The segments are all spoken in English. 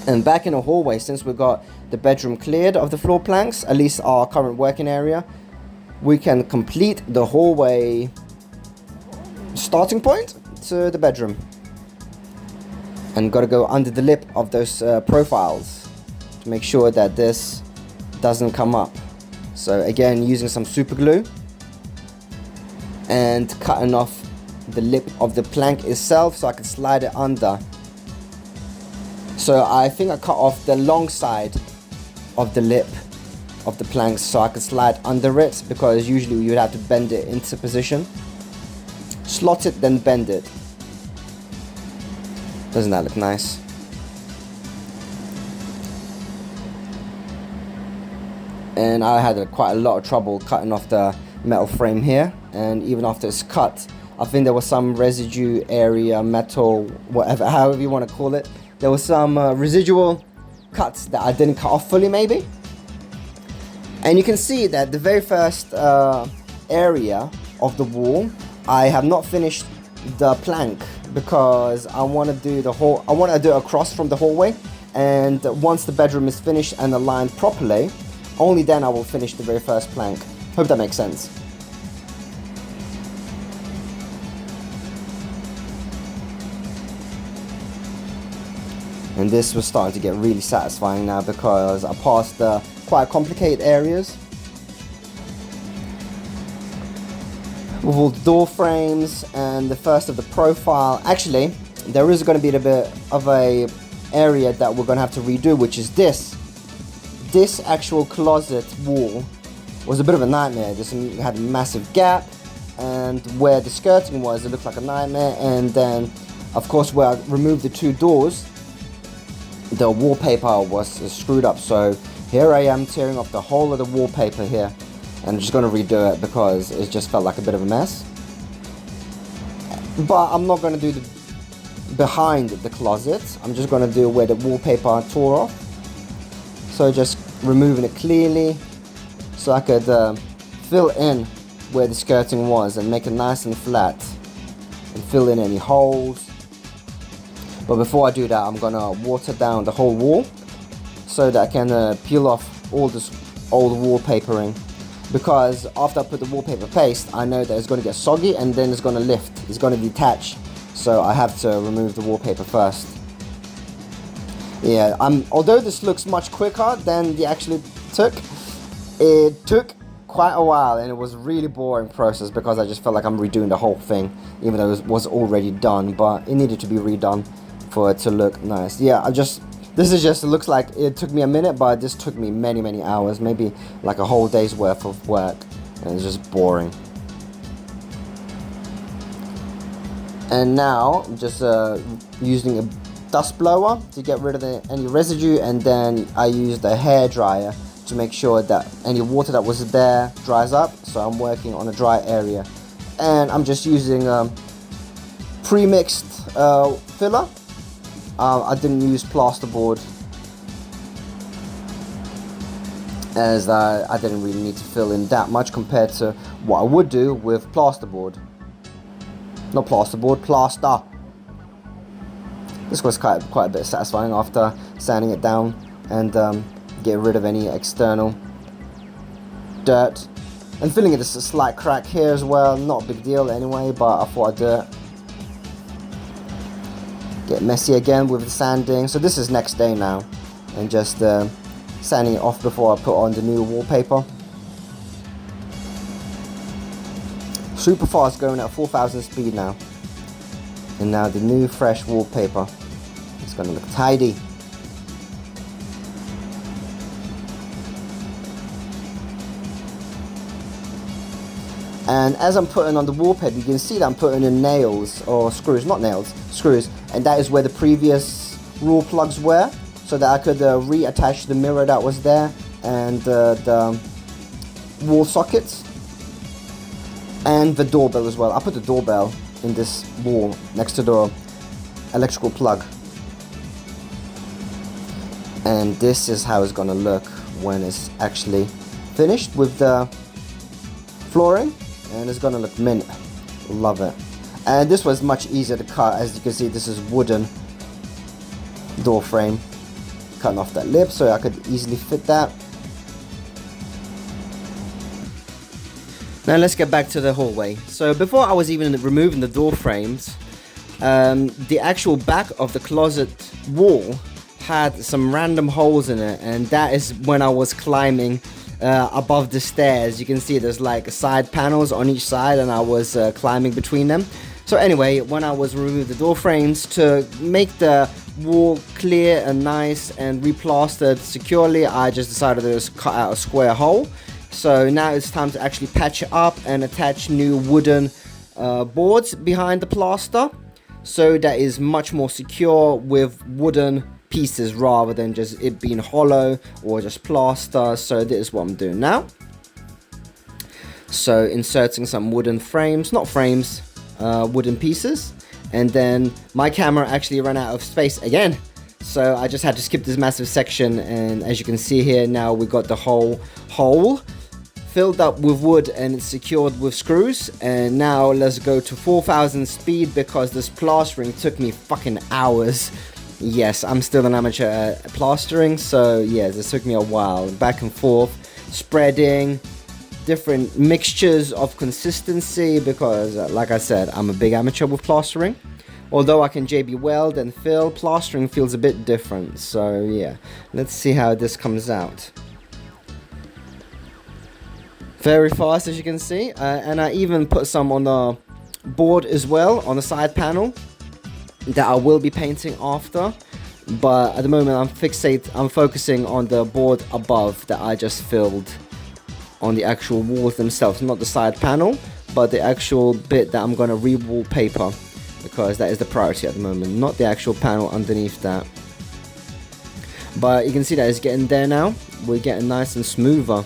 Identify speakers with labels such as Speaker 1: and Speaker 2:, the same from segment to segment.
Speaker 1: And back in the hallway, since we've got the bedroom cleared of the floor planks, at least our current working area, we can complete the hallway starting point to the bedroom. And got to go under the lip of those profiles to make sure that this doesn't come up. So again, using some super glue and cutting off the lip of the plank itself so I can slide it under. So I think I cut off the long side of the lip of the planks so I can slide under it, because usually you would have to bend it into position. Slot it, then bend it. Doesn't that look nice? And I had quite a lot of trouble cutting off the metal frame here, and even after it's cut, I think there was some residue area, metal, whatever, however you want to call it. There was some residual cuts that I didn't cut off fully, maybe. And you can see that the very first area of the wall, I have not finished the plank because I want to do it across from the hallway. And once the bedroom is finished and aligned properly, only then I will finish the very first plank. Hope that makes sense. And this was starting to get really satisfying now, because I passed the quite complicated areas with all the door frames and the first of the profile. Actually, there is going to be a bit of a area that we're going to have to redo, which is this actual closet wall was a bit of a nightmare. This had a massive gap, and where the skirting was, it looked like a nightmare. And then, of course, where I removed the two doors, the wallpaper was screwed up. So here I am tearing off the whole of the wallpaper here, and I'm just going to redo it because it just felt like a bit of a mess. But I'm not going to do the behind the closet. I'm just going to do where the wallpaper tore off. So just removing it clearly so I could fill in where the skirting was and make it nice and flat and fill in any holes. But before I do that, I'm gonna water down the whole wall so that I can peel off all this old wallpapering, because after I put the wallpaper paste, I know that it's going to get soggy and then it's going to lift, it's going to detach. So I have to remove the wallpaper first. Yeah, although this looks much quicker than it took quite a while, and it was a really boring process because I just felt like I'm redoing the whole thing, even though it was already done, but it needed to be redone for it to look nice. Yeah, it looks like it took me a minute, but this took me many hours, maybe like a whole day's worth of work, and it's just boring. And now I'm just using a dust blower to get rid of any residue, and then I use the hair dryer to make sure that any water that was there dries up. So I'm working on a dry area, and I'm just using pre-mixed filler. I didn't use plasterboard, as I didn't really need to fill in that much compared to what I would do with plasterboard. Not plasterboard, plaster. This was quite a bit satisfying after sanding it down and get rid of any external dirt. And filling it, there's a slight crack here as well, not a big deal anyway, but I thought I'd do it. Get messy again with the sanding. So this is next day now, and just sanding it off before I put on the new wallpaper. Super fast, going at 4,000 speed now. And now the new fresh wallpaper. It's gonna look tidy. And as I'm putting on the wallpaper, you can see that I'm putting in nails or screws, not nails, screws. And that is where the previous rule plugs were, so that I could reattach the mirror that was there and the wall sockets and the doorbell as well. I put the doorbell in this wall next to the electrical plug. And this is how it's gonna look when it's actually finished with the flooring, and it's gonna look mint. Love it. And this was much easier to cut. As you can see, this is wooden door frame, cutting off that lip so I could easily fit that. Now let's get back to the hallway. So before I was even removing the door frames, the actual back of the closet wall had some random holes in it, and that is when I was climbing above the stairs. You can see there's like side panels on each side, and I was climbing between them. So anyway, when I was removing the door frames to make the wall clear and nice and replastered securely, I just decided to just cut out a square hole. So now it's time to actually patch it up and attach new wooden boards behind the plaster, so that is much more secure with wooden pieces rather than just it being hollow or just plaster. So this is what I'm doing now. So inserting some wooden frames, not frames, wooden pieces, and then my camera actually ran out of space again. So I just had to skip this massive section, and as you can see here, now we've got the whole hole filled up with wood and it's secured with screws. And now let's go to 4,000 speed because this plastering took me fucking hours. Yes, I'm still an amateur at plastering, so yeah, this took me a while. Back and forth, spreading, different mixtures of consistency because, like I said, I'm a big amateur with plastering. Although I can JB weld and fill, plastering feels a bit different. So yeah, let's see how this comes out. Very fast, as you can see, and I even put some on the board as well, on the side panel, that I will be painting after. But at the moment I'm focusing on the board above that I just filled on the actual walls themselves, not the side panel, but the actual bit that I'm going to re-wallpaper, because that is the priority at the moment, not the actual panel underneath that. But you can see that it's getting there now. We're getting nice and smoother,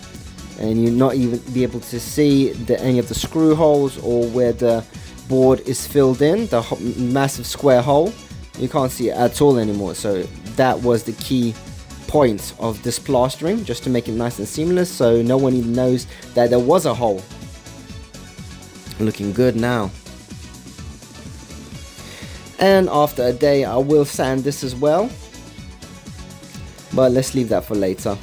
Speaker 1: and you'll not even be able to see any of the screw holes or where the board is filled in, the massive square hole. You can't see it at all anymore. So that was the key point of this plastering, just to make it nice and seamless, so no one even knows that there was a hole. Looking good now. And after a day I will sand this as well, but let's leave that for later.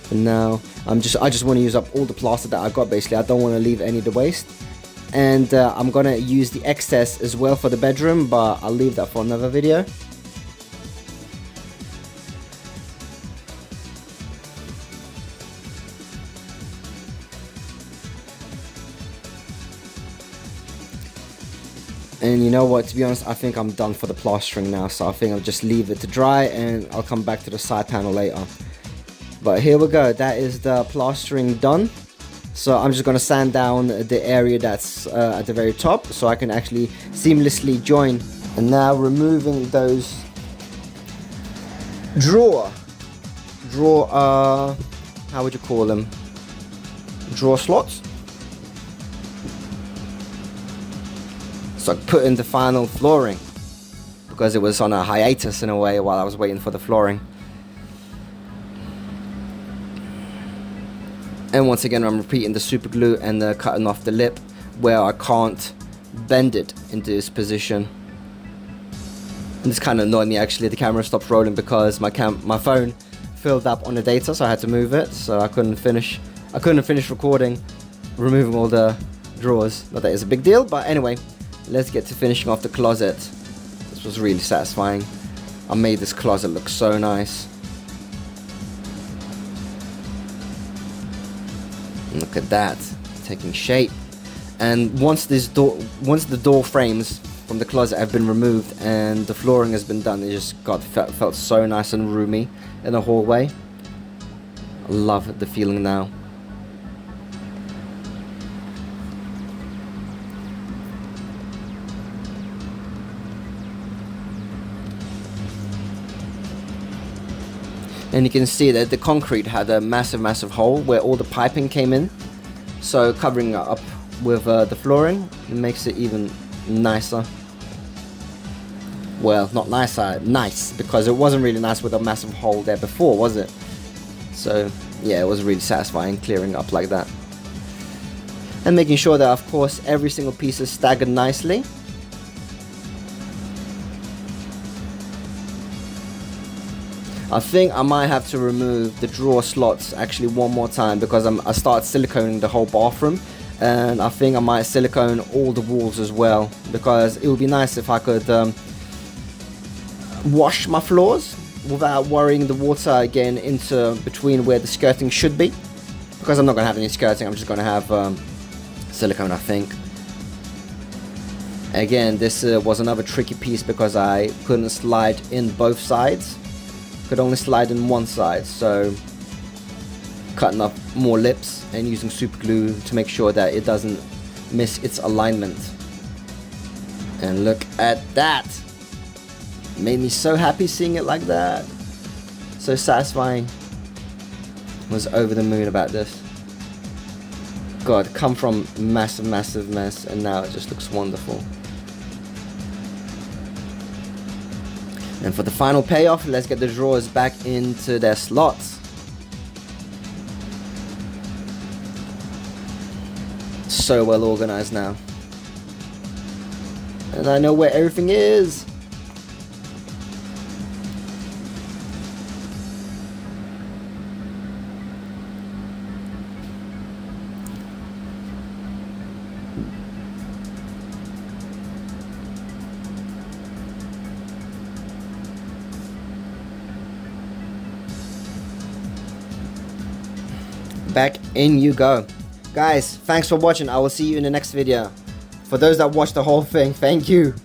Speaker 1: For now I just want to use up all the plaster that I got. Basically, I don't want to leave any of the waste, and I'm gonna use the excess as well for the bedroom, but I'll leave that for another video. And you know what, to be honest, I think I'm done for the plastering now, so I think I'll just leave it to dry and I'll come back to the side panel later. But here we go, that is the plastering done. So I'm just going to sand down the area that's at the very top, so I can actually seamlessly join. And now removing those drawer, how would you call them? Drawer slots. So I put in the final flooring, because it was on a hiatus in a way while I was waiting for the flooring. And once again, I'm repeating the super glue and cutting off the lip where I can't bend it into this position. And this kind of annoyed me actually. The camera stopped rolling because my phone filled up on the data, so I had to move it. So I couldn't finish recording, removing all the drawers. Not that it's a big deal, but anyway, let's get to finishing off the closet. This was really satisfying. I made this closet look so nice. Look at that, taking shape. And once the door frames from the closet have been removed and the flooring has been done, it just felt so nice and roomy in the hallway. I love the feeling now. And you can see that the concrete had a massive hole where all the piping came in. So covering it up with the flooring, it makes it even nicer. Well, not nicer, nice, because it wasn't really nice with a massive hole there before, was it? So yeah, it was really satisfying clearing up like that. And making sure that, of course, every single piece is staggered nicely. I think I might have to remove the drawer slots actually one more time, because I started siliconing the whole bathroom, and I think I might silicone all the walls as well, because it would be nice if I could wash my floors without worrying the water getting into between where the skirting should be, because I'm not going to have any skirting. I'm just going to have silicone, I think. Again, this was another tricky piece because I couldn't slide in both sides, could only slide in one side, so cutting up more lips and using super glue to make sure that it doesn't miss its alignment. And look at that, made me so happy seeing it like that, so satisfying. Was over the moon about this. God, come from massive mess, and now it just looks wonderful. And for the final payoff, let's get the drawers back into their slots. So well organized now. And I know where everything is. Back in you go. Guys, thanks for watching. I will see you in the next video. For those that watched the whole thing, thank you.